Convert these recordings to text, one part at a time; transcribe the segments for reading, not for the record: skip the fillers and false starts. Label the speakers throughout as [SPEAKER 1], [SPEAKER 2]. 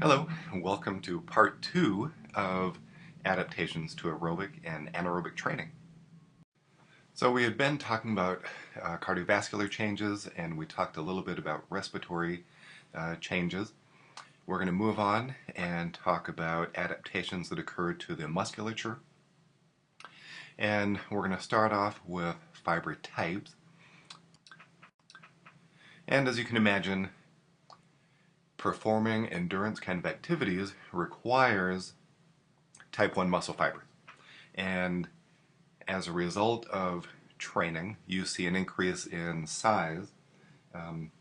[SPEAKER 1] Hello, and welcome to part two of Adaptations to Aerobic and Anaerobic Training. So we had been talking about cardiovascular changes, and we talked a little bit about respiratory changes. We're going to move on and talk about adaptations that occur to the musculature. And we're going to start off with fiber types. And as you can imagine, performing endurance kind of activities requires type 1 muscle fibers. And as a result of training, you see an increase in size,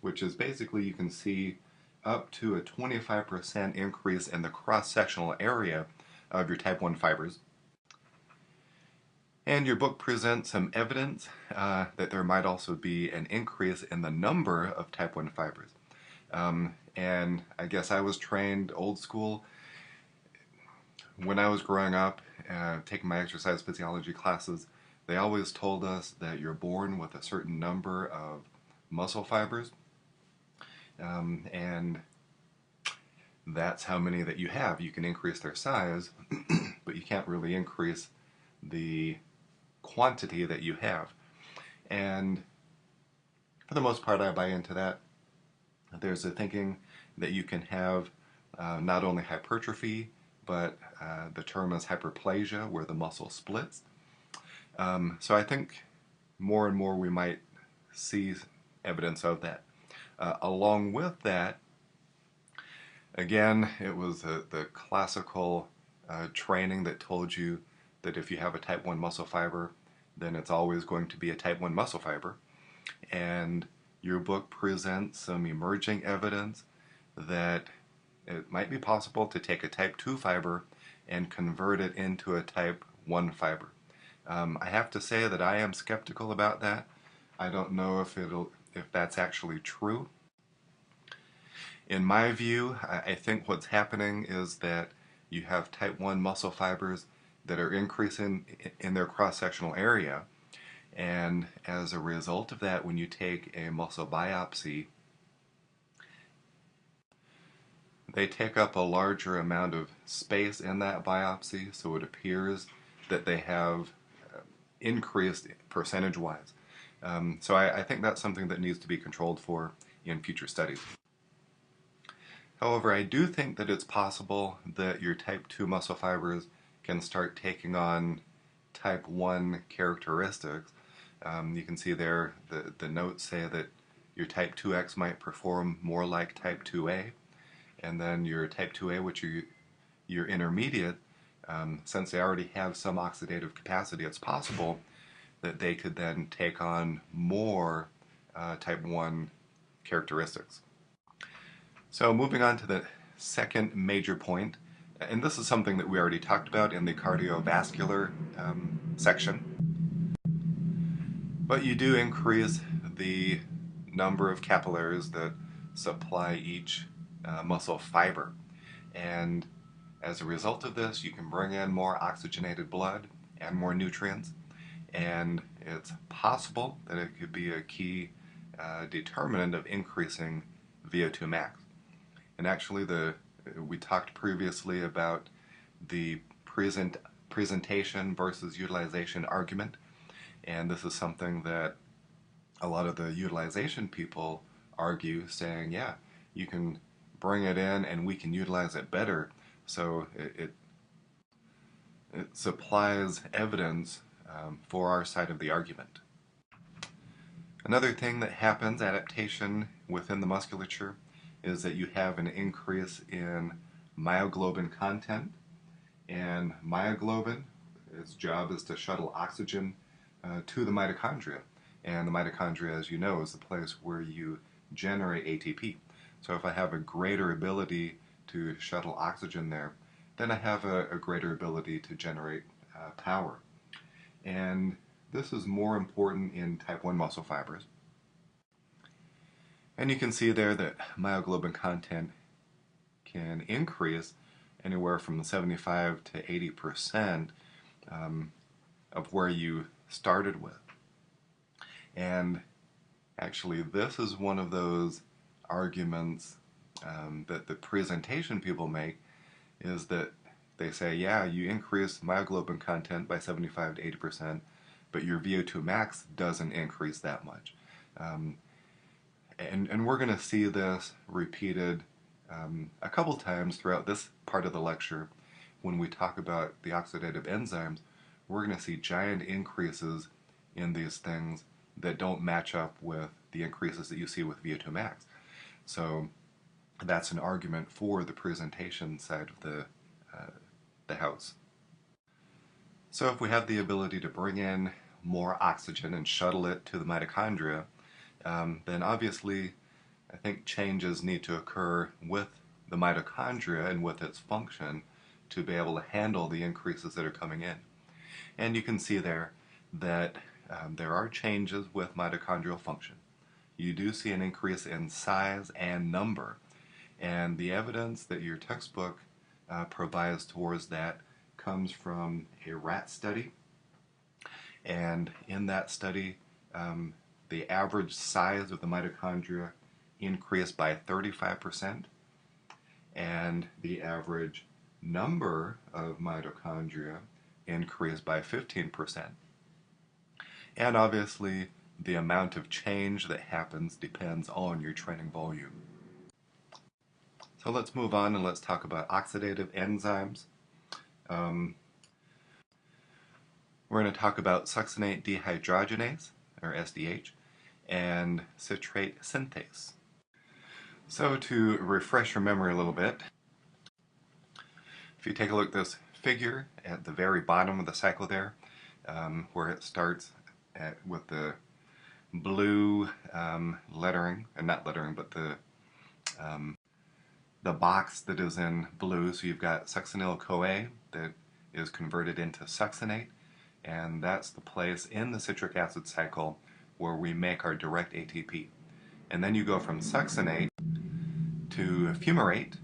[SPEAKER 1] which is basically you can see up to a 25% increase in the cross-sectional area of your type 1 fibers. And your book presents some evidence that there might also be an increase in the number of type 1 fibers. And I guess I was trained old school. When I was growing up, taking my exercise physiology classes, they always told us that you're born with a certain number of muscle fibers, and that's how many that you have. You can increase their size, but you can't really increase the quantity that you have. And for the most part, I buy into that. There's a thinking that you can have not only hypertrophy, but the term is hyperplasia, where the muscle splits. So I think more and more we might see evidence of that. Along with that, again, it was the classical training that told you that if you have a type 1 muscle fiber, then it's always going to be a type 1 muscle fiber. And your book presents some emerging evidence that it might be possible to take a type 2 fiber and convert it into a type 1 fiber. I have to say that I am skeptical about that. I don't know if that's actually true. In my view, I think what's happening is that you have type 1 muscle fibers that are increasing in their cross-sectional area, and as a result of that, when you take a muscle biopsy, they take up a larger amount of space in that biopsy, so it appears that they have increased percentage-wise. So I think that's something that needs to be controlled for in future studies. However, I do think that it's possible that your type 2 muscle fibers can start taking on type 1 characteristics. You can see there the notes say that your type 2X might perform more like type 2A, and then your type 2A, which your intermediate, since they already have some oxidative capacity, it's possible that they could then take on more type 1 characteristics. So moving on to the second major point, and this is something that we already talked about in the cardiovascular section, but you do increase the number of capillaries that supply each muscle fiber. And as a result of this, you can bring in more oxygenated blood and more nutrients, and it's possible that it could be a key determinant of increasing VO2 max. And actually, we talked previously about the presentation versus utilization argument, and this is something that a lot of the utilization people argue, saying, yeah, you can bring it in and we can utilize it better. So it supplies evidence for our side of the argument. Another thing that happens, adaptation within the musculature, is that you have an increase in myoglobin content. And myoglobin, its job is to shuttle oxygen to the mitochondria. And the mitochondria, as you know, is the place where you generate ATP. So if I have a greater ability to shuttle oxygen there, then I have a greater ability to generate power. And this is more important in type 1 muscle fibers. And you can see there that myoglobin content can increase anywhere from 75 to 80% of where you started with. And actually, this is one of those arguments that the presentation people make is that they say, yeah, you increase myoglobin content by 75 to 80%, but your VO2 max doesn't increase that much. Um, and we're going to see this repeated a couple times throughout this part of the lecture. When we talk about the oxidative enzymes, we're going to see giant increases in these things that don't match up with the increases that you see with VO2 max. So that's an argument for the presentation side of the house. So if we have the ability to bring in more oxygen and shuttle it to the mitochondria, then obviously I think changes need to occur with the mitochondria and with its function to be able to handle the increases that are coming in. And you can see there that there are changes with mitochondrial function. You do see an increase in size and number, and the evidence that your textbook provides towards that comes from a rat study. And in that study, the average size of the mitochondria increased by 35%, and the average number of mitochondria increased by 15%. And obviously, the amount of change that happens depends on your training volume. So let's move on and let's talk about oxidative enzymes. We're going to talk about succinate dehydrogenase, or SDH, and citrate synthase. So to refresh your memory a little bit, if you take a look at this figure at the very bottom of the cycle there, where it starts with the blue lettering, and not lettering, but the box that is in blue. So you've got succinyl-CoA that is converted into succinate, and that's the place in the citric acid cycle where we make our direct ATP. And then you go from succinate to fumarate,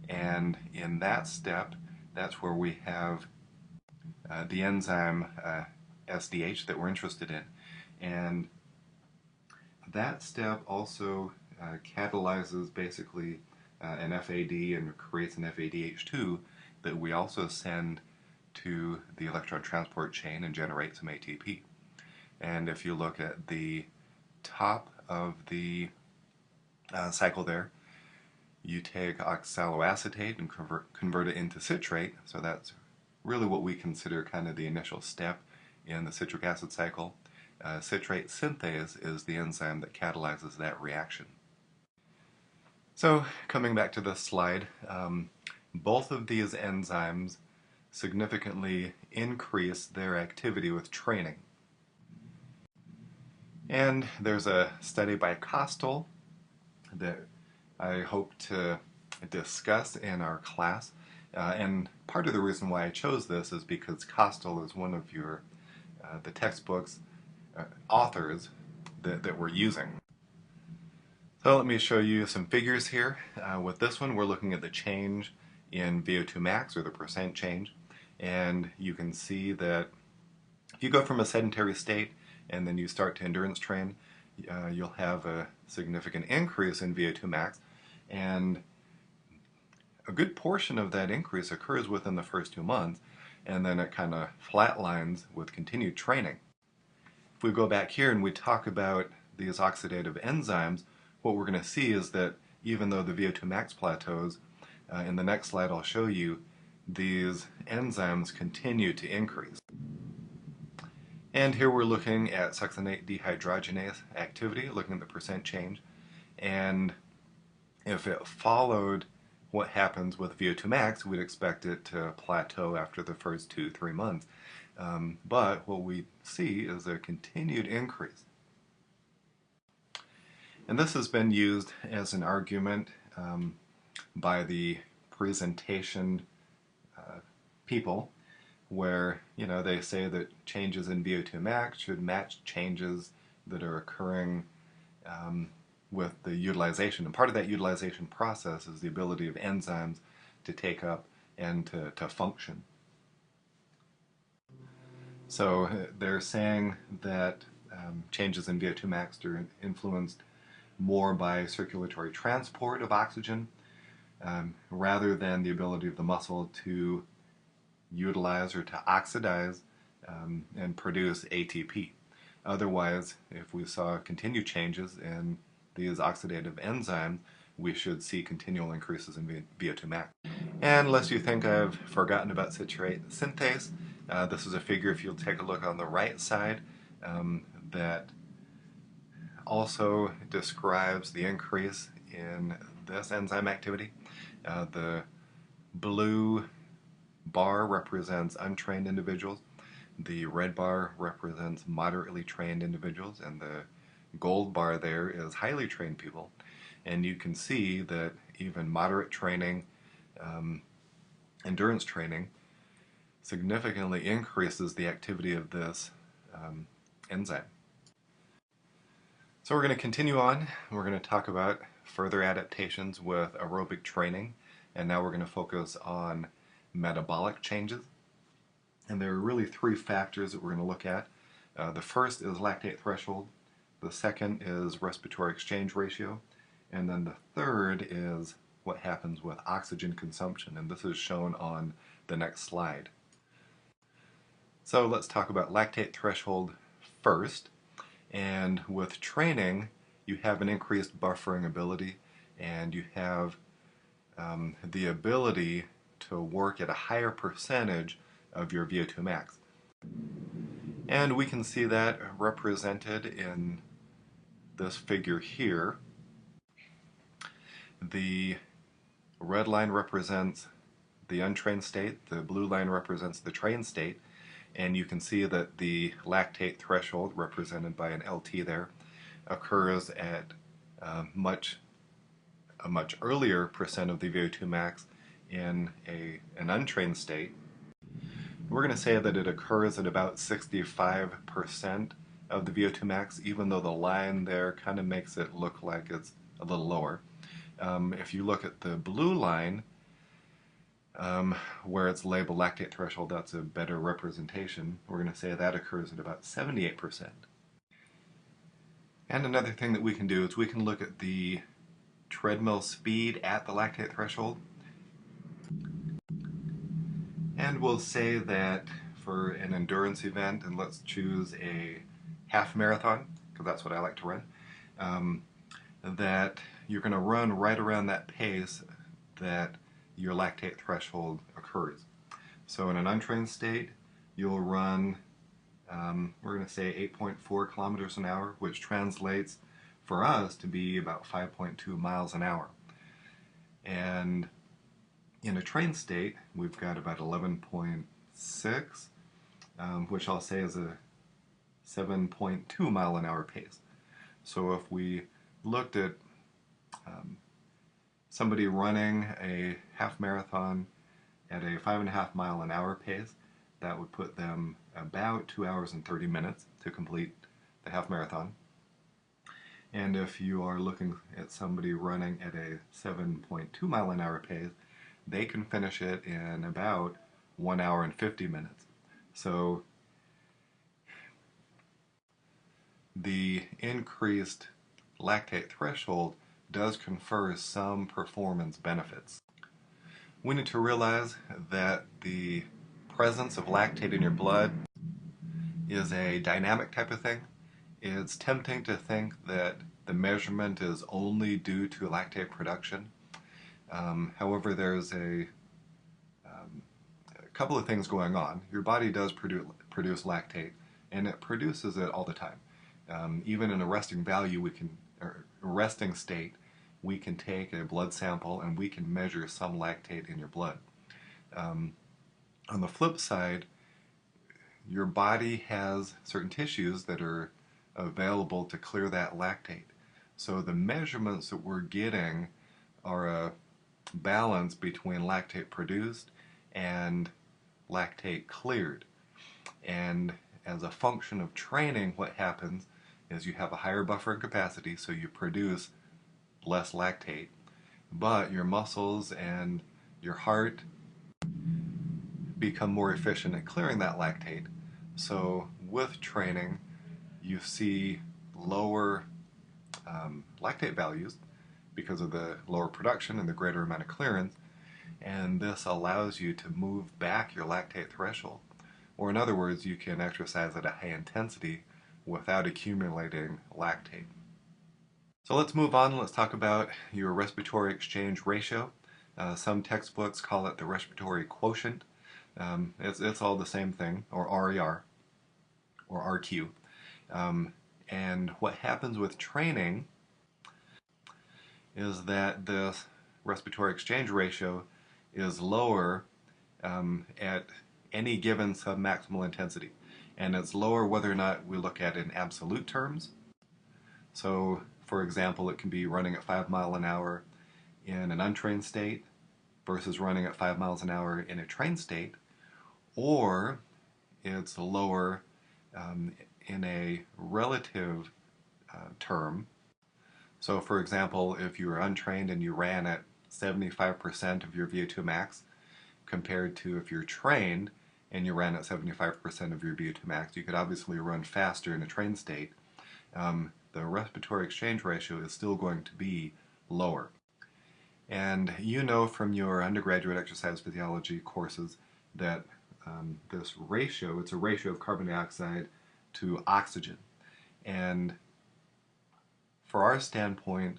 [SPEAKER 1] and in that step, that's where we have the enzyme SDH that we're interested in. And that step also catalyzes basically an FAD and creates an FADH2 that we also send to the electron transport chain and generate some ATP. And if you look at the top of the cycle there, you take oxaloacetate and convert it into citrate. So that's really what we consider kind of the initial step in the citric acid cycle. Citrate synthase is the enzyme that catalyzes that reaction. So coming back to this slide, both of these enzymes significantly increase their activity with training. And there's a study by Kostel that I hope to discuss in our class. And part of the reason why I chose this is because Kostel is one of the textbooks authors that we're using. So let me show you some figures here. With this one, we're looking at the change in VO2 max, or the percent change. And you can see that if you go from a sedentary state and then you start to endurance train, you'll have a significant increase in VO2 max. And a good portion of that increase occurs within the first 2 months, and then it kind of flatlines with continued training. If we go back here and we talk about these oxidative enzymes, what we're going to see is that even though the VO2 max plateaus, in the next slide I'll show you, these enzymes continue to increase. And here we're looking at succinate dehydrogenase activity, looking at the percent change. And if it followed what happens with VO2 max, we'd expect it to plateau after the first 2-3 months. But what we see is a continued increase. And this has been used as an argument by the presentation people, where they say that changes in VO2 max should match changes that are occurring with the utilization. And part of that utilization process is the ability of enzymes to take up and to function. So they're saying that changes in VO2 max are influenced more by circulatory transport of oxygen rather than the ability of the muscle to utilize or to oxidize and produce ATP. Otherwise, if we saw continued changes in these oxidative enzymes, we should see continual increases in VO2 max. And unless you think I've forgotten about citrate synthase, this is a figure, if you'll take a look on the right side, that also describes the increase in this enzyme activity. The blue bar represents untrained individuals. The red bar represents moderately trained individuals, and the gold bar there is highly trained people. And you can see that even moderate training, endurance training, significantly increases the activity of this enzyme. So we're going to continue on. We're going to talk about further adaptations with aerobic training, and now we're going to focus on metabolic changes. And there are really three factors that we're going to look at. The first is lactate threshold, the second is respiratory exchange ratio, and then the third is what happens with oxygen consumption, and this is shown on the next slide. So let's talk about lactate threshold first. And with training, you have an increased buffering ability, and you have the ability to work at a higher percentage of your VO2 max. And we can see that represented in this figure here. The red line represents the untrained state, the blue line represents the trained state, and you can see that the lactate threshold, represented by an LT there, occurs at a much earlier percent of the VO2 max in an untrained state. We're going to say that it occurs at about 65% of the VO2 max, even though the line there kind of makes it look like it's a little lower. If you look at the blue line, where it's labeled lactate threshold, that's a better representation. We're going to say that occurs at about 78%. And another thing that we can do is we can look at the treadmill speed at the lactate threshold. And we'll say that for an endurance event, and let's choose a half marathon, because that's what I like to run, that you're going to run right around that pace that your lactate threshold occurs. So in an untrained state, you'll run, we're going to say 8.4 kilometers an hour, which translates for us to be about 5.2 miles an hour. And in a trained state, we've got about 11.6, which I'll say is a 7.2 mile an hour pace. So if we looked at somebody running a half marathon at a 5.5 mile an hour pace, that would put them about 2 hours and 30 minutes to complete the half marathon. And if you are looking at somebody running at a 7.2 mile an hour pace, they can finish it in about 1 hour and 50 minutes. So the increased lactate threshold does confer some performance benefits. We need to realize that the presence of lactate in your blood is a dynamic type of thing. It's tempting to think that the measurement is only due to lactate production. However, there's a couple of things going on. Your body does produce lactate, and it produces it all the time. Even in a resting value, resting state, we can take a blood sample and we can measure some lactate in your blood. On the flip side, your body has certain tissues that are available to clear that lactate. So the measurements that we're getting are a balance between lactate produced and lactate cleared. And as a function of training, what happens is you have a higher buffering capacity, so you produce less lactate, but your muscles and your heart become more efficient at clearing that lactate. So with training, you see lower lactate values, because of the lower production and the greater amount of clearance, and this allows you to move back your lactate threshold. Or in other words, you can exercise at a high intensity without accumulating lactate. So let's move on. Let's talk about your respiratory exchange ratio. Some textbooks call it the respiratory quotient. It's all the same thing, or RER, or RQ. And what happens with training is that this respiratory exchange ratio is lower at any given submaximal intensity. And it's lower whether or not we look at it in absolute terms. So, for example, it can be running at 5 miles an hour in an untrained state versus running at 5 miles an hour in a trained state, or it's lower in a relative term. So, for example, if you were untrained and you ran at 75% of your VO2 max, compared to if you're trained and you ran at 75% of your VO2 max, you could obviously run faster in a trained state. The respiratory exchange ratio is still going to be lower. And you know from your undergraduate exercise physiology courses that this ratio, it's a ratio of carbon dioxide to oxygen. And for our standpoint,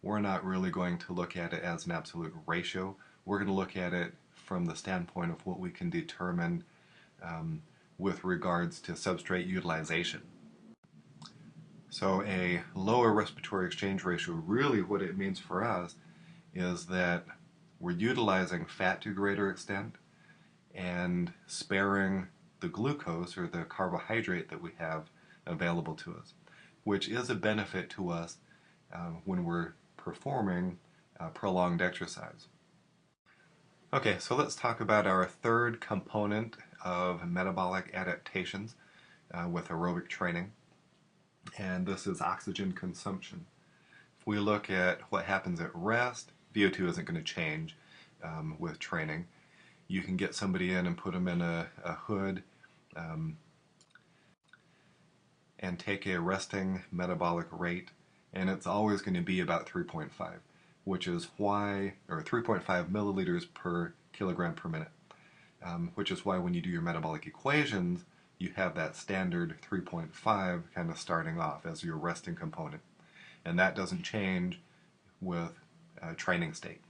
[SPEAKER 1] we're not really going to look at it as an absolute ratio. We're going to look at it from the standpoint of what we can determine with regards to substrate utilization. So a lower respiratory exchange ratio, really what it means for us is that we're utilizing fat to a greater extent and sparing the glucose or the carbohydrate that we have available to us, which is a benefit to us when we're performing prolonged exercise. Okay, so let's talk about our third component of metabolic adaptations with aerobic training, and this is oxygen consumption. If we look at what happens at rest, VO2 isn't going to change with training. You can get somebody in and put them in a hood and take a resting metabolic rate, and it's always going to be about 3.5, which is why, or 3.5 milliliters per kilogram per minute, which is why when you do your metabolic equations, you have that standard 3.5 kind of starting off as your resting component. And that doesn't change with training state.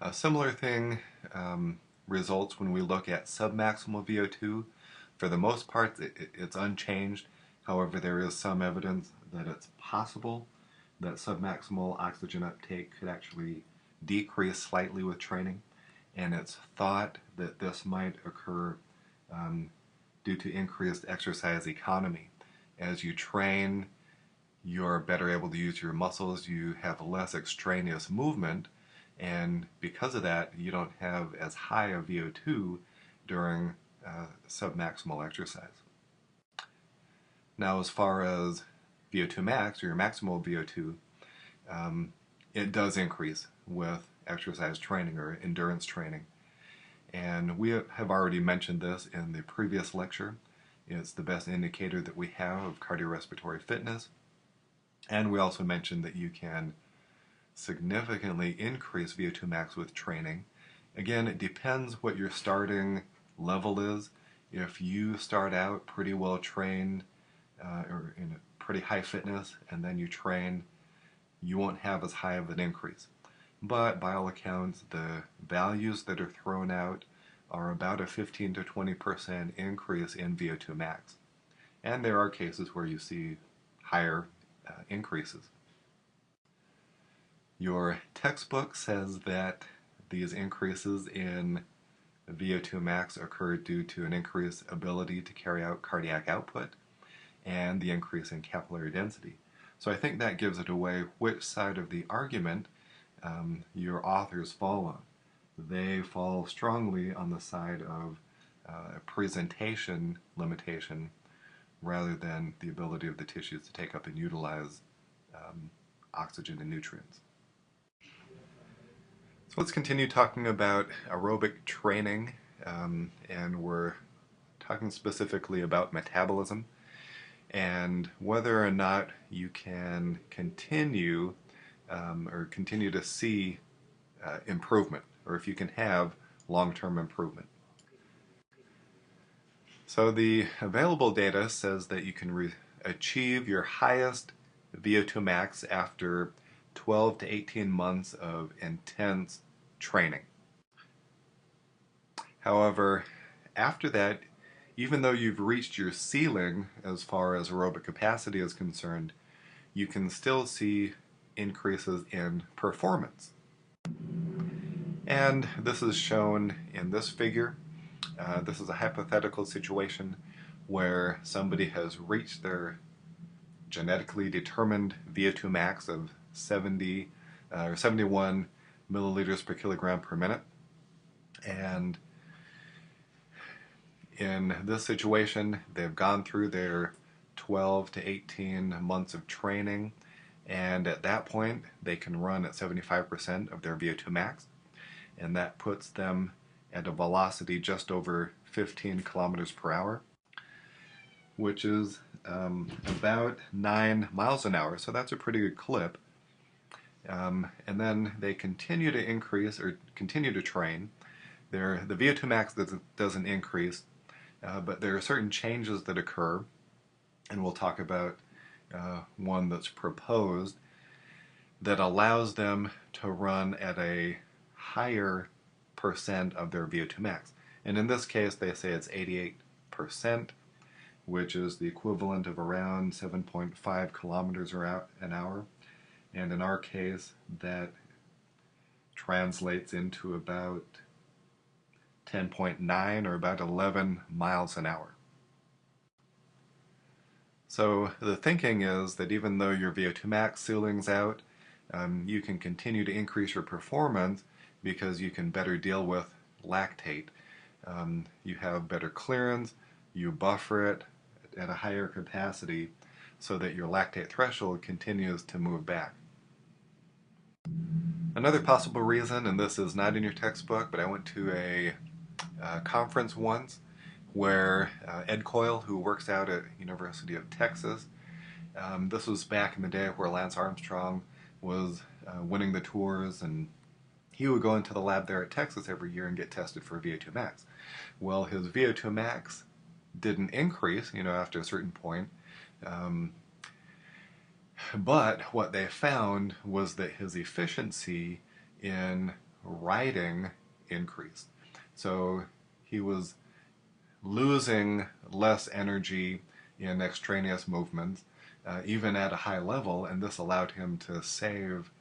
[SPEAKER 1] A similar thing results when we look at submaximal VO2. For the most part, it's unchanged. However, there is some evidence that it's possible that submaximal oxygen uptake could actually decrease slightly with training. And it's thought that this might occur due to increased exercise economy. As you train, you're better able to use your muscles, you have less extraneous movement, and because of that, you don't have as high a VO2 during submaximal exercise. Now, as far as VO2 max, or your maximal VO2, it does increase with exercise training or endurance training. And we have already mentioned this in the previous lecture. It's the best indicator that we have of cardiorespiratory fitness. And we also mentioned that you can significantly increase VO2 max with training. Again, it depends what your starting level is. If you start out pretty well trained or in a pretty high fitness and then you train, you won't have as high of an increase. But by all accounts, the values that are thrown out are about a 15 to 20% increase in VO2 max. And there are cases where you see higher increases. Your textbook says that these increases in VO2 max occur due to an increased ability to carry out cardiac output and the increase in capillary density. So I think that gives it away which side of the argument your authors fall on. They fall strongly on the side of a presentation limitation rather than the ability of the tissues to take up and utilize oxygen and nutrients. So let's continue talking about aerobic training, and we're talking specifically about metabolism and whether or not you can continue or continue to see improvement, or if you can have long-term improvement. So the available data says that you can achieve your highest VO2 max after 12 to 18 months of intense training. However, after that, even though you've reached your ceiling as far as aerobic capacity is concerned, you can still see increases in performance. And this is shown in this figure. This is a hypothetical situation where somebody has reached their genetically determined VO2 max of 70 or 71 milliliters per kilogram per minute. And in this situation, they've gone through their 12 to 18 months of training, and at that point, they can run at 75% of their VO2 max, and that puts them at a velocity just over 15 kilometers per hour, which is about 9 miles an hour, so that's a pretty good clip. And then they continue to increase or continue to train. The VO2 max doesn't increase, but there are certain changes that occur, and we'll talk about one that's proposed that allows them to run at a higher percent of their VO2 max. And in this case, they say it's 88%, which is the equivalent of around 7.5 kilometers an hour. And in our case, that translates into about 10.9 or about 11 miles an hour. So the thinking is that even though your VO2 max ceiling's out, you can continue to increase your performance because you can better deal with lactate. You have better clearance, you buffer it at a higher capacity so that your lactate threshold continues to move back. Another possible reason, and this is not in your textbook, but I went to a conference once where Ed Coyle, who works out at University of Texas, this was back in the day where Lance Armstrong was winning the tours, and he would go into the lab there at Texas every year and get tested for VO2 max. Well, his VO2 max didn't increase, after a certain point, but what they found was that his efficiency in riding increased. So he was losing less energy in extraneous movements, even at a high level, and this allowed him to save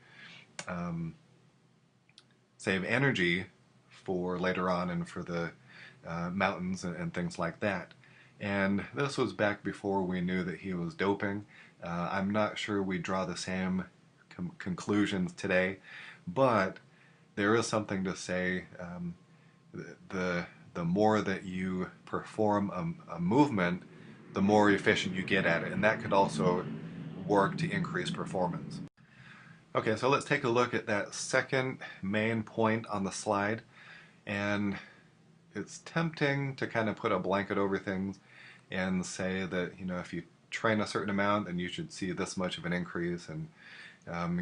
[SPEAKER 1] energy for later on and for the mountains and things like that. And this was back before we knew that he was doping. I'm not sure we draw the same conclusions today, but there is something to say. The more that you perform a movement, the more efficient you get at it, and that could also work to increase performance. Okay, so let's take a look at that second main point on the slide, and it's tempting to kind of put a blanket over things and say that, if you train a certain amount, then you should see this much of an increase, and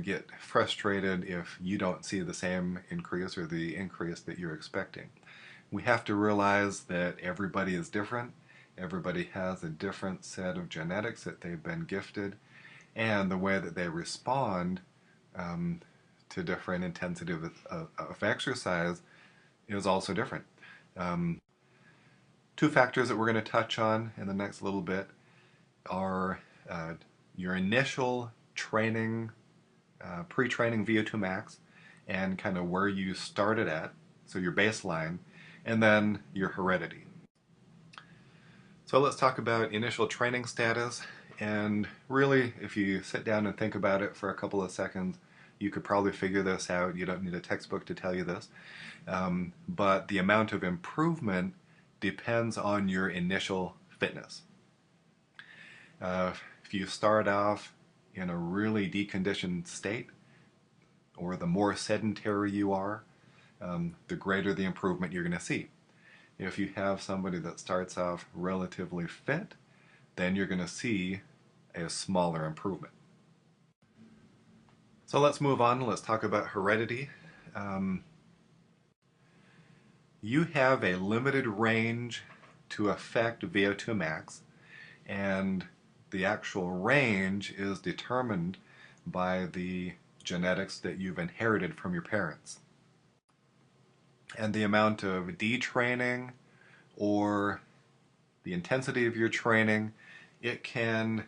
[SPEAKER 1] get frustrated if you don't see the same increase or the increase that you're expecting. We have to realize that everybody is different. Everybody has a different set of genetics that they've been gifted, and the way that they respond to different intensity of exercise is also different. Two factors that we're going to touch on in the next little bit are your initial training, pre-training VO2 max, and kind of where you started at, so your baseline, and then your heredity. So let's talk about initial training status, and really, if you sit down and think about it for a couple of seconds, you could probably figure this out. You don't need a textbook to tell you this. But the amount of improvement depends on your initial fitness. If you start off in a really deconditioned state, or the more sedentary you are, the greater the improvement you're going to see. If you have somebody that starts off relatively fit, then you're going to see a smaller improvement. So let's move on. Let's talk about heredity. Um, you have a limited range to affect VO2 max, and the actual range is determined by the genetics that you've inherited from your parents. And the amount of detraining or the intensity of your training, it can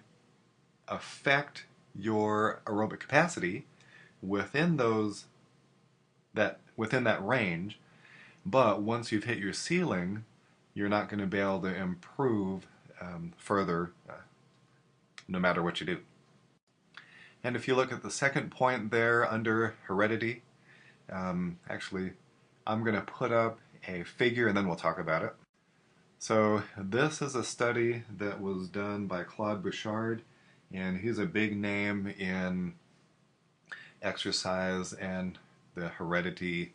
[SPEAKER 1] affect your aerobic capacity within that range, but once you've hit your ceiling, you're not going to be able to improve further no matter what you do. And if you look at the second point there under heredity, actually, I'm going to put up a figure and then we'll talk about it. So this is a study that was done by Claude Bouchard, and he's a big name in exercise and the heredity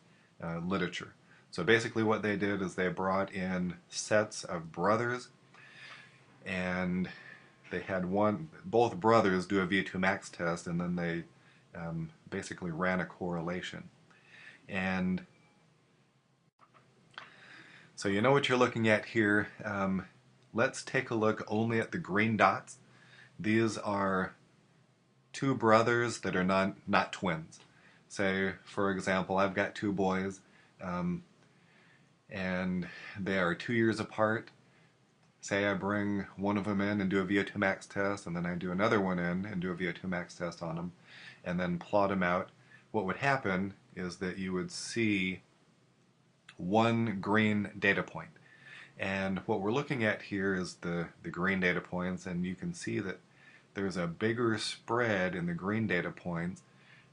[SPEAKER 1] literature. So basically what they did is they brought in sets of brothers, and they had both brothers do a VO2 max test, and then they basically ran a correlation. And so you know what you're looking at here. Let's take a look only at the green dots. These are two brothers that are not twins. Say, for example, I've got two boys, and they are 2 years apart. Say I bring one of them in and do a VO2 max test, and then I do another one in and do a VO2 max test on them, and then plot them out. What would happen is that you would see one green data point. And what we're looking at here is the green data points, and you can see that there's a bigger spread in the green data points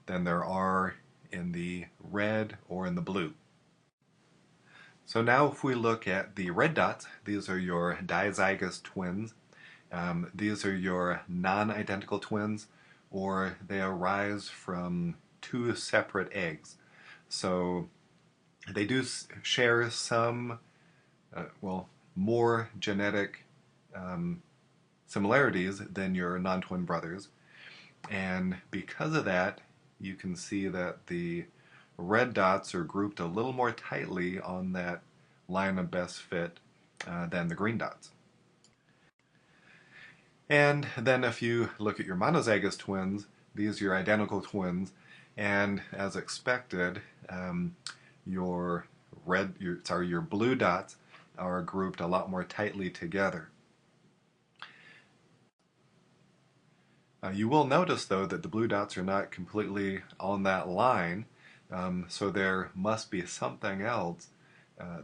[SPEAKER 1] than there are in the red or in the blue. So now if we look at the red dots, these are your dizygous twins. These are your non-identical twins, or they arise from two separate eggs. So they do share some, more genetic similarities than your non-twin brothers. And because of that, you can see that the red dots are grouped a little more tightly on that line of best fit than the green dots. And then if you look at your monozygous twins, these are your identical twins, and as expected, your blue dots are grouped a lot more tightly together. You will notice, though, that the blue dots are not completely on that line, so there must be something else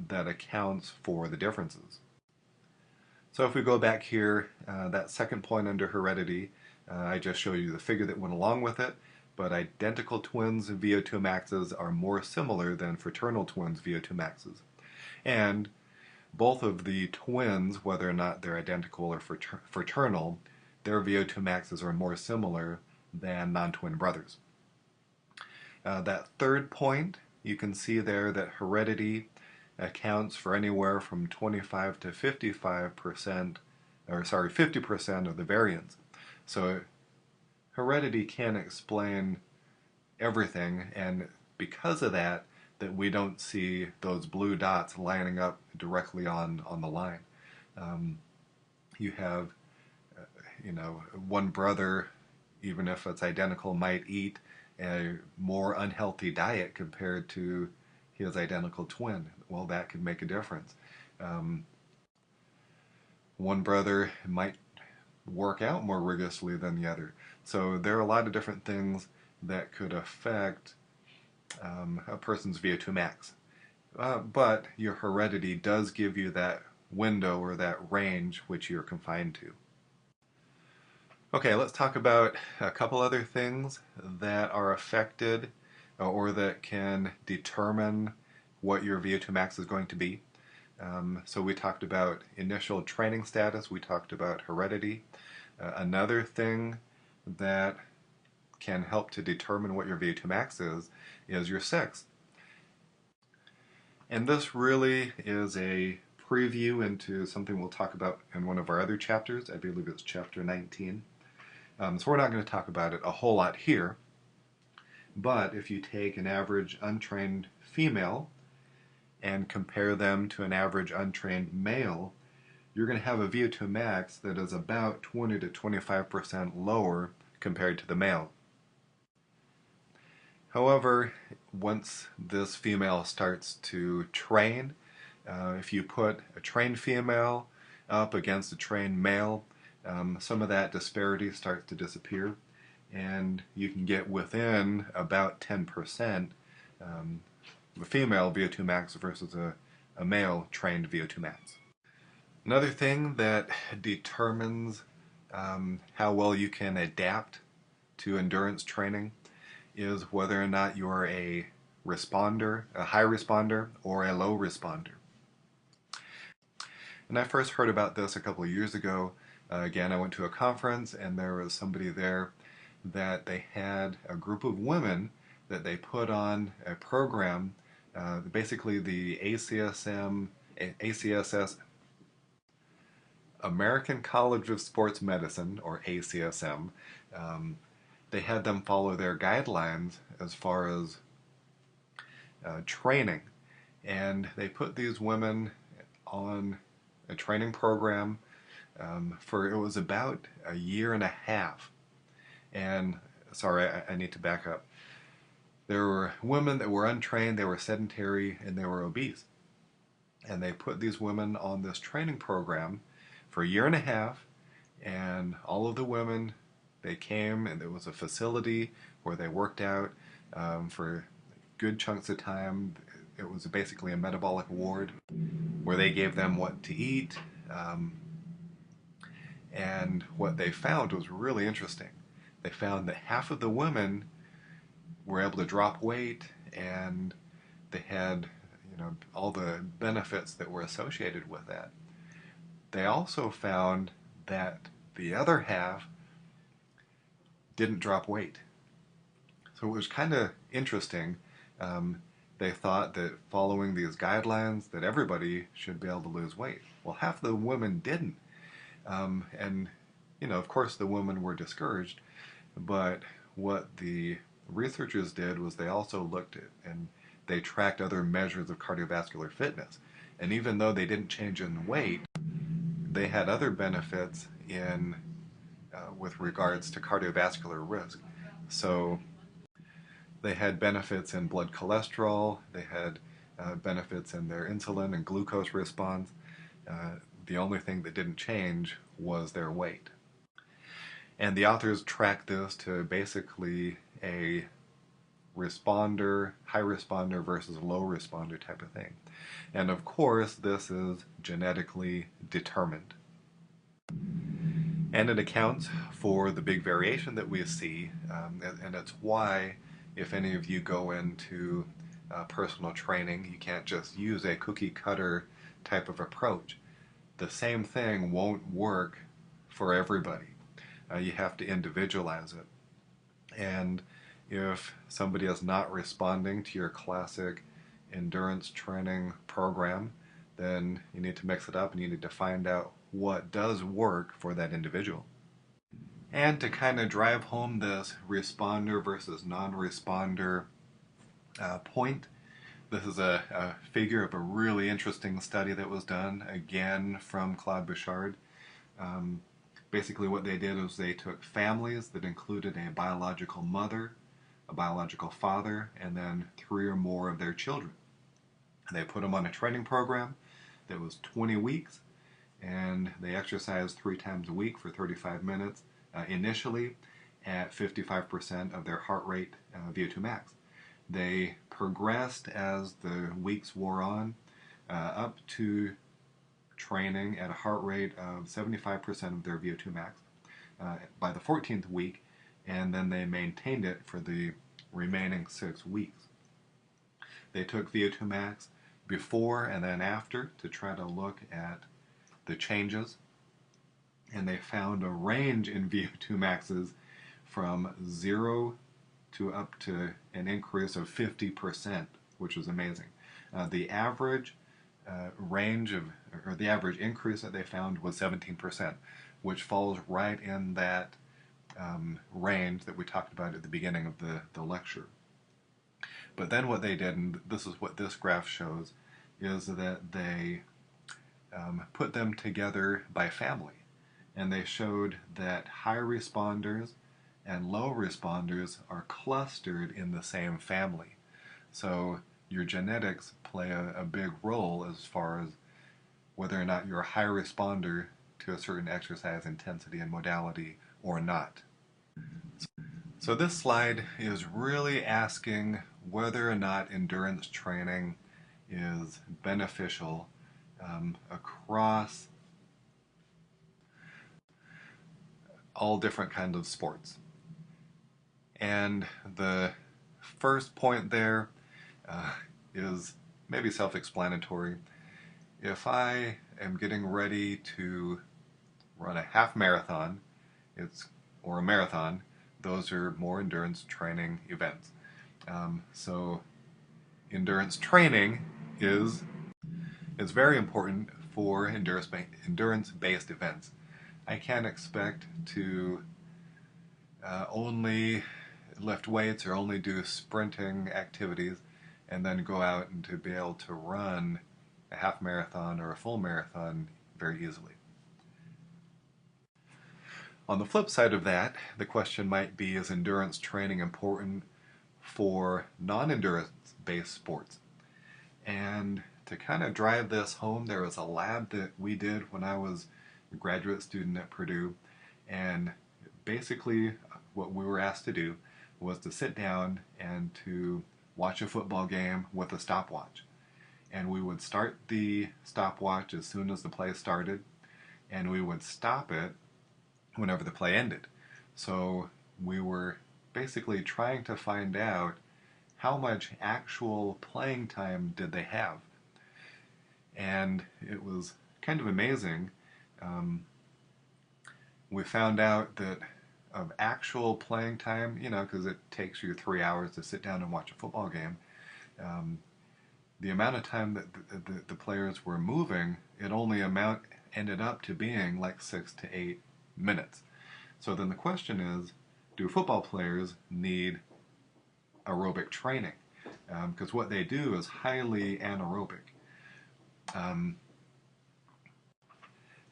[SPEAKER 1] that accounts for the differences. So if we go back here, that second point under heredity, I just showed you the figure that went along with it, but identical twins' VO2 maxes are more similar than fraternal twins' VO2 maxes. And both of the twins, whether or not they're identical or fraternal, their VO2 maxes are more similar than non-twin brothers. That third point, you can see there that heredity accounts for anywhere from 25 to 55%, 50% of the variance. So heredity can explain everything, and because of that, we don't see those blue dots lining up directly on the line. You have, one brother, even if it's identical, might eat a more unhealthy diet compared to his identical twin. Well, that could make a difference. One brother might work out more rigorously than the other. So there are a lot of different things that could affect a person's VO2 max. But your heredity does give you that window or that range which you're confined to. Okay, let's talk about a couple other things that are affected or that can determine what your VO2 max is going to be. So we talked about initial training status, we talked about heredity. Another thing that can help to determine what your VO2 max is your sex. And this really is a preview into something we'll talk about in one of our other chapters. I believe it's chapter 19. So we're not going to talk about it a whole lot here. But if you take an average untrained female and compare them to an average untrained male, you're going to have a VO2 max that is about 20 to 25% lower compared to the male. However, once this female starts to train, if you put a trained female up against a trained male, some of that disparity starts to disappear, and you can get within about 10% of a female VO2 max versus a male trained VO2 max. Another thing that determines how well you can adapt to endurance training is whether or not you're a responder, a high responder, or a low responder. And I first heard about this a couple of years ago. Again, I went to a conference and there was somebody there that they had a group of women that they put on a program, basically the ACSS, American College of Sports Medicine, or ACSM. They had them follow their guidelines as far as training, and they put these women on a training program for, it was about a year and a half. And sorry, I need to back up. There were women that were untrained, they were sedentary, and they were obese. And they put these women on this training program for a year and a half, and all of the women, they came, and there was a facility where they worked out for good chunks of time. It was basically a metabolic ward where they gave them what to eat, and what they found was really interesting. They found that half of the women were able to drop weight, and they had, all the benefits that were associated with that. They also found that the other half didn't drop weight. So it was kind of interesting. They thought that following these guidelines that everybody should be able to lose weight. Well, half the women didn't. And, of course the women were discouraged, but what the researchers did was they also looked at and they tracked other measures of cardiovascular fitness. And even though they didn't change in weight, they had other benefits in with regards to cardiovascular risk. So they had benefits in blood cholesterol, they had benefits in their insulin and glucose response. The only thing that didn't change was their weight. And the authors tracked this to basically a responder, high responder versus low responder type of thing. And of course, this is genetically determined. And it accounts for the big variation that we see, and it's why, if any of you go into personal training, you can't just use a cookie cutter type of approach. The same thing won't work for everybody. You have to individualize it. And if somebody is not responding to your classic endurance training program, then you need to mix it up and you need to find out what does work for that individual. And to kind of drive home this responder versus non-responder point, this is a figure of a really interesting study that was done, again from Claude Bouchard. Basically what they did was they took families that included a biological mother, a biological father, and then 3 or more of their children. And they put them on a training program that was 20 weeks, and they exercised 3 times a week for 35 minutes, initially at 55% of their heart rate VO2 max. They progressed as the weeks wore on up to training at a heart rate of 75% of their VO2 max by the 14th week, and then they maintained it for the remaining 6 weeks. They took VO2 max before and then after to try to look at the changes, and they found a range in VO2 maxes from 0 to up to an increase of 50%, which was amazing. The average range of, or the average increase that they found was 17%, which falls right in that range that we talked about at the beginning of the lecture. But then what they did, and this is what this graph shows, is that they put them together by family. And they showed that high responders and low responders are clustered in the same family. So your genetics play a big role as far as whether or not you're a high responder to a certain exercise intensity and modality or not. So this slide is really asking whether or not endurance training is beneficial across all different kinds of sports. And the first point there is maybe self-explanatory. If I am getting ready to run a half marathon, or a marathon, those are more endurance training events. So endurance training is very important for endurance-based events. I can't expect to only lift weights or only do sprinting activities and then go out and to be able to run a half marathon or a full marathon very easily. On the flip side of that, the question might be, is endurance training important for non-endurance based sports? And to kind of drive this home, there was a lab that we did when I was a graduate student at Purdue, and basically what we were asked to do was to sit down and to watch a football game with a stopwatch. And we would start the stopwatch as soon as the play started, and we would stop it whenever the play ended. So we were basically trying to find out how much actual playing time did they have. And it was kind of amazing. We found out that of actual playing time, because it takes you 3 hours to sit down and watch a football game, the amount of time that the players were moving, it only ended up to being like 6 to 8 minutes. So then the question is, do football players need aerobic training? Because what they do is highly anaerobic.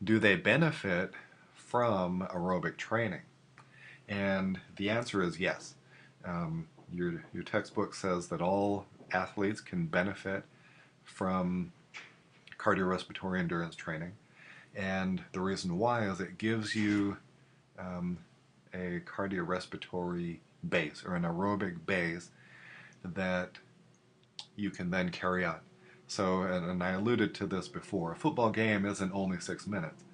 [SPEAKER 1] Do they benefit from aerobic training? And the answer is yes. Your textbook says that all athletes can benefit from cardiorespiratory endurance training. And the reason why is it gives you a cardiorespiratory base or an aerobic base that you can then carry on. So, and I alluded to this before, a football game isn't only 6 minutes.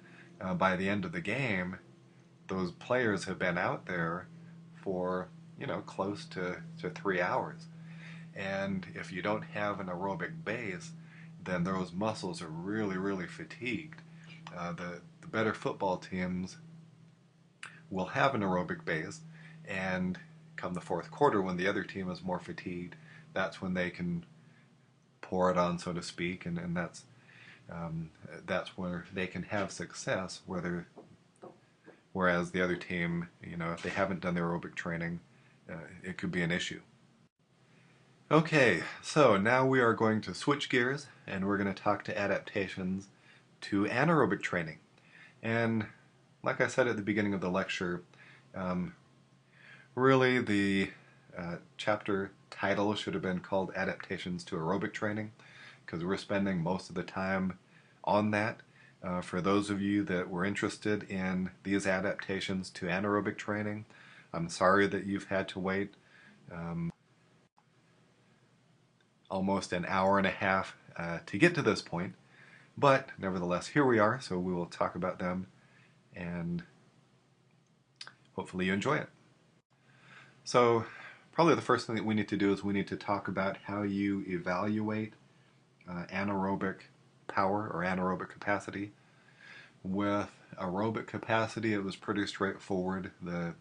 [SPEAKER 1] By the end of the game, those players have been out there for, close to 3 hours. And if you don't have an aerobic base, then those muscles are really, really fatigued. The better football teams will have an aerobic base, and come the fourth quarter when the other team is more fatigued, that's when they can pour it on, so to speak, and that's where they can have success. Whereas the other team, if they haven't done their aerobic training, it could be an issue. Okay, so now we are going to switch gears, and we're going to talk to adaptations to anaerobic training. And like I said at the beginning of the lecture, really the chapter title should have been called Adaptations to Aerobic Training, because we're spending most of the time on that. For those of you that were interested in these adaptations to anaerobic training, I'm sorry that you've had to wait almost an hour and a half to get to this point, but nevertheless, here we are, so we will talk about them, and hopefully you enjoy it. So probably the first thing that we need to do is we need to talk about how you evaluate anaerobic power or anaerobic capacity. With aerobic capacity, it was pretty straightforward. The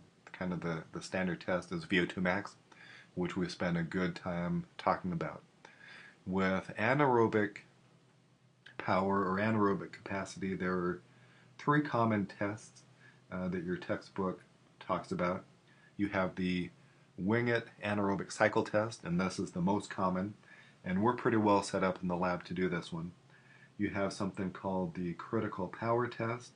[SPEAKER 1] standard test is VO2 max, which we spent a good time talking about. With anaerobic power or anaerobic capacity, there are 3 common tests that your textbook talks about. You have the wing it anaerobic cycle test, and this is the most common, and we're pretty well set up in the lab to do this one. You have something called the critical power test,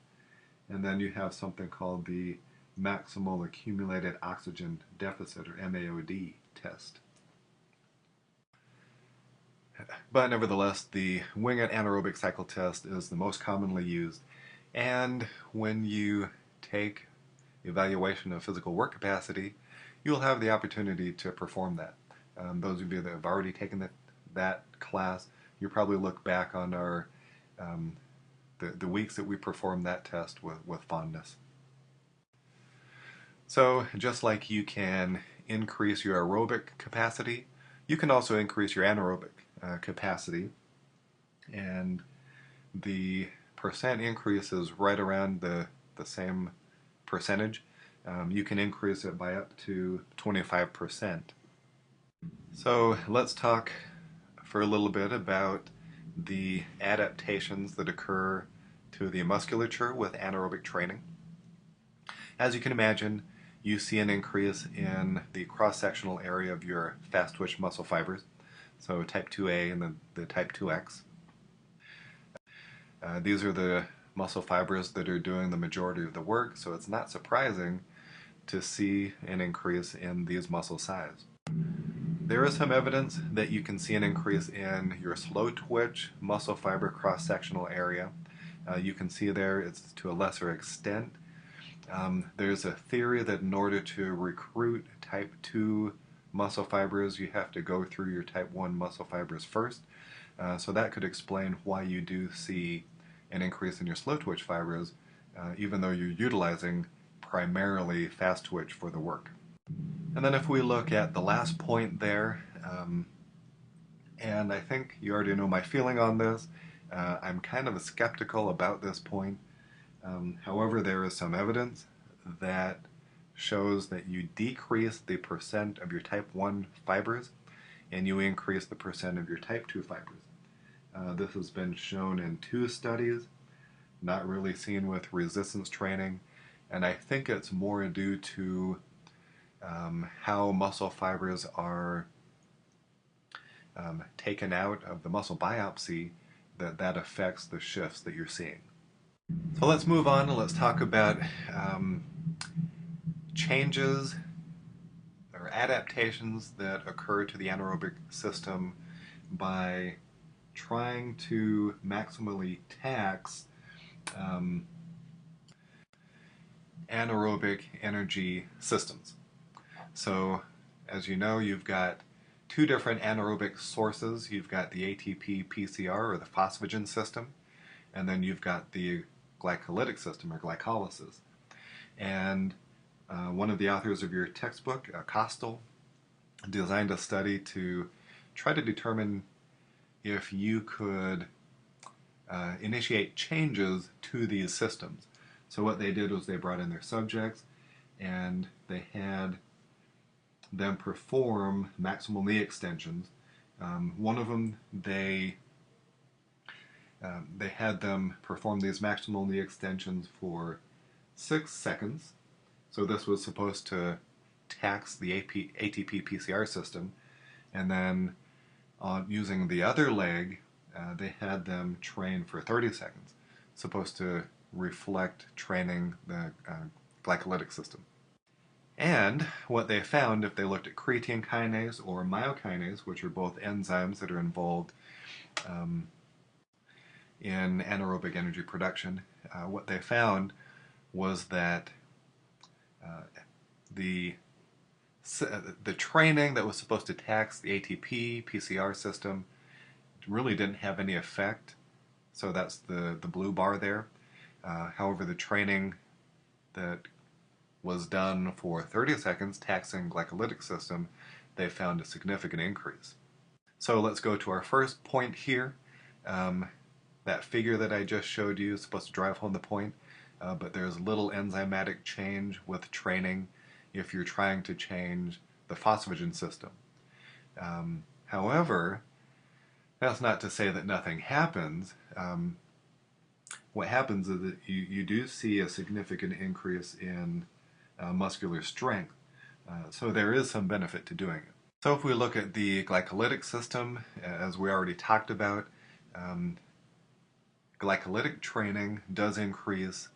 [SPEAKER 1] and then you have something called the maximal accumulated oxygen deficit, or MAOD test. But nevertheless, the wing it anaerobic cycle test is the most commonly used, and when you take evaluation of physical work capacity, you'll have the opportunity to perform that. Those of you that have already taken that class, you probably look back on our the weeks that we performed that test with fondness. So just like you can increase your aerobic capacity, you can also increase your anaerobic capacity, and the percent increase is right around the same percentage. You can increase it by up to 25%. So let's talk for a little bit about the adaptations that occur to the musculature with anaerobic training. As you can imagine, you see an increase in the cross-sectional area of your fast-twitch muscle fibers, so type 2A and then the type 2X. These are the muscle fibers that are doing the majority of the work, so it's not surprising to see an increase in these muscle size. There is some evidence that you can see an increase in your slow twitch muscle fiber cross-sectional area. You can see there it's to a lesser extent. There's a theory that in order to recruit type 2 muscle fibers, you have to go through your type 1 muscle fibers first. So that could explain why you do see an increase in your slow twitch fibers, even though you're utilizing primarily fast twitch for the work. And then if we look at the last point there, and I think you already know my feeling on this, I'm kind of skeptical about this point. However, there is some evidence that shows that you decrease the percent of your type 1 fibers and you increase the percent of your type 2 fibers. This has been shown in 2 studies, not really seen with resistance training, and I think it's more due to how muscle fibers are taken out of the muscle biopsy that affects the shifts that you're seeing. So let's move on and let's talk about changes or adaptations that occur to the anaerobic system by trying to maximally tax anaerobic energy systems. So as you know, you've got 2 different anaerobic sources. You've got the ATP PCR, or the phosphagen system, and then you've got the glycolytic system, or glycolysis. And one of the authors of your textbook, Kostel, designed a study to try to determine if you could initiate changes to these systems. So what they did was they brought in their subjects and they had them perform maximal knee extensions. One of them, they had them perform these maximal knee extensions for 6 seconds. So this was supposed to tax the ATP PCR system. And then using the other leg, they had them train for 30 seconds, supposed to reflect training the glycolytic system. And what they found, if they looked at creatine kinase or myokinase, which are both enzymes that are involved in anaerobic energy production, what they found was that the training that was supposed to tax the ATP PCR system really didn't have any effect. So that's the blue bar there. However, the training that was done for 30 seconds, taxing glycolytic system, they found a significant increase. So let's go to our first point here. That figure that I just showed you is supposed to drive home the point, but there's little enzymatic change with training if you're trying to change the phosphagen system. However, that's not to say that nothing happens. What happens is that you do see a significant increase in muscular strength. So there is some benefit to doing it. So if we look at the glycolytic system, as we already talked about, um, glycolytic training does increase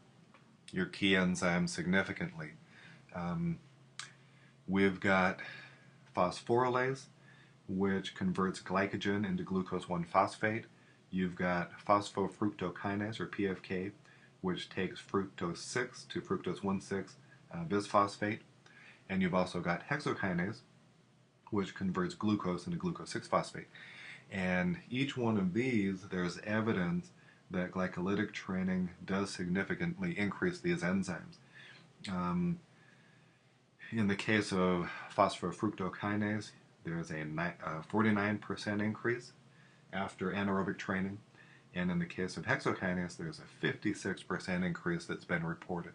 [SPEAKER 1] your key enzymes significantly. Um, we've got phosphorylase, which converts glycogen into glucose 1-phosphate. You've got phosphofructokinase, or PFK, which takes fructose 6 to fructose 1,6 bisphosphate. And you've also got hexokinase, which converts glucose into glucose 6-phosphate. And each one of these, there's evidence that glycolytic training does significantly increase these enzymes. Um, in the case of phosphofructokinase, there's a 49% increase after anaerobic training. And in the case of hexokinase, there's a 56% increase that's been reported.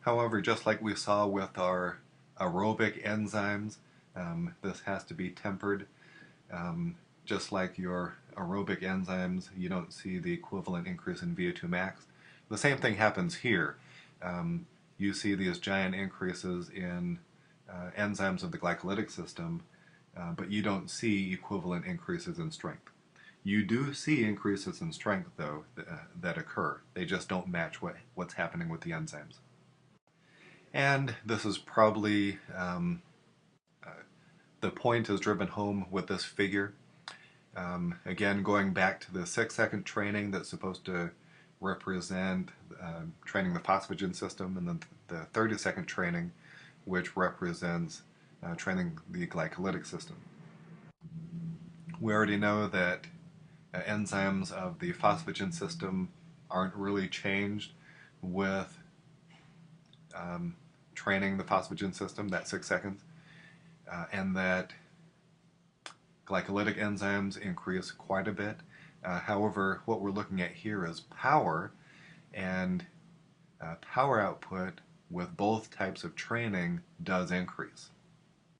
[SPEAKER 1] However, just like we saw with our aerobic enzymes, this has to be tempered. Just like your aerobic enzymes, you don't see the equivalent increase in VO2 max. The same thing happens here. You see these giant increases in enzymes of the glycolytic system, but you don't see equivalent increases in strength. You do see increases in strength, though, that occur. They just don't match what's happening with the enzymes. And this is probably the point is driven home with this figure. Again, going back to the 6-second training that's supposed to represent training the phosphagen system, and then the 30-second training, which represents training the glycolytic system. We already know that enzymes of the phosphagen system aren't really changed with training the phosphagen system, that 6 seconds, and that glycolytic enzymes increase quite a bit. However, what we're looking at here is power, and power output with both types of training does increase.